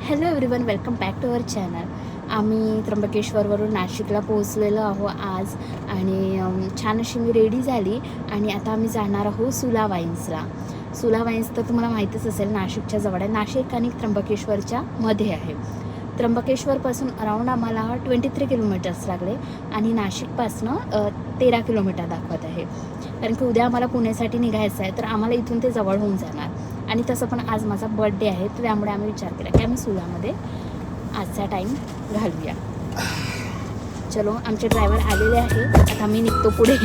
Hello everyone, welcome back to our channel. आम्ही त्र्यंबकेश्वरवरून नाशिकला पोहोचलेलो आहो आज आणि छान अशी मी रेडी झाली आणि आता आम्ही जाणार आहोत सुला वाईन्सला. सुला वाईन्स तर तुम्हाला माहीतच असेल, नाशिकच्या जवळ आहे. नाशिक आणि त्र्यंबकेश्वरच्या मध्ये आहे. त्र्यंबकेश्वरपासून अराऊंड आम्हाला 23 किलोमीटर्स लागले आणि नाशिकपासनं 13 किलोमीटर दाखवत आहे. कारण की उद्या आम्हाला पुण्यासाठी निघायचं आहे, तर आम्हाला इथून ते जवळ होऊन जाणार. आणि तसं पण आज माझा बर्थडे आहे, तर त्यामुळे आम्ही विचार केला की आम्ही सुलामध्ये आजचा टाईम घालूया. चलो, आमचे ड्रायव्हर आलेले आहे. आता मी निघतो पुढे.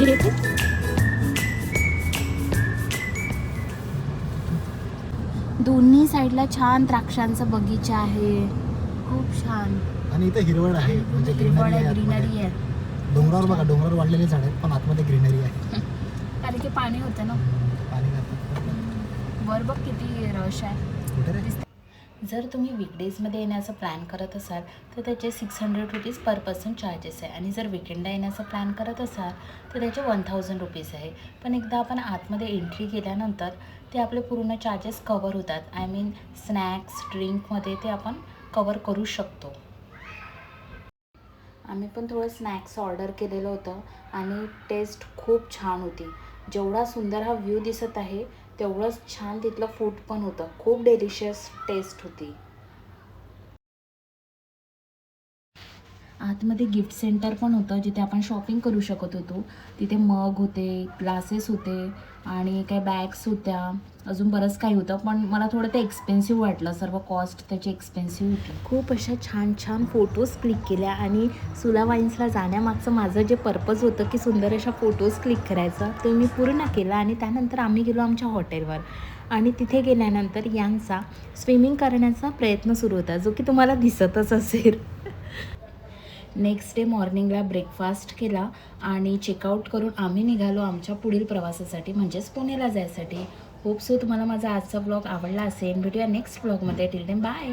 दोन्ही साईडला छान द्राक्षांचा बगीचा आहे, खूप छान. आणि इथे हिरवळ आहे, म्हणजे ग्रीनरी आहे. डोंगरावर बघा, डोंगरावर वाढलेले झाड आहेत, पण आतमध्ये ग्रीनरी आहे. कारण की पाणी होतं ना. पाणी घातलं वर बघ किती रश आहे. कुठे रे? जर तुम्ही वीकडेजमध्ये येण्याचा प्लॅन करत असाल तर त्याचे 600 रुपीज पर पर्सन चार्जेस आहे, आणि जर विकेंडला येण्याचा प्लॅन करत असाल तर त्याचे 1000 रुपीज आहे. पण एकदा आपण आतमध्ये एंट्री केल्यानंतर ते आपले पूर्ण चार्जेस कवर होतात. आय मीन स्नॅक्स, ड्रिंकमध्ये ते आपण कवर करू शकतो. आम्ही पण थोडं स्नॅक्स ऑर्डर केलेलं होतं आणि टेस्ट खूप छान होती. जेवढा सुंदर हा व्ह्यू दिसत आहे तेवढंच छान तिथलं फूड पण होतं. खूप डेलिशियस टेस्ट होती. आतमध्ये गिफ्ट सेंटर पण होतं, जिथे आपण शॉपिंग करू शकत होतो. तिथे मग होते, ग्लासेस होते आणि काही बॅग्स होत्या, अजून बरंच काही होतं. पण मला थोडं ते एक्सपेन्सिव्ह वाटलं. सर्व कॉस्ट त्याची एक्सपेन्सिव्ह होती. खूप अशा छान छान फोटोज क्लिक केल्या आणि सुला वाईन्सला जाण्यामागचं माझं जे पर्पज होतं की सुंदर अशा फोटोज क्लिक करायचं, ते मी पूर्ण केलं. आणि त्यानंतर आम्ही गेलो आमच्या हॉटेलवर आणि तिथे गेल्यानंतर यांचा स्विमिंग करण्याचा प्रयत्न सुरू होता, जो की तुम्हाला दिसतच असेल. नेक्स्ट डे मॉर्निंगला ब्रेकफास्ट केला आणि चेकआउट करून आम्ही निघालो आमच्या पुढील प्रवासासाठी, म्हणजेच पुण्याला जायसाठी. होप सो तुम्हाला माझा आजचा ब्लॉग आवडला असेल. भेटूया नेक्स्ट ब्लॉगमध्ये. Till then bye.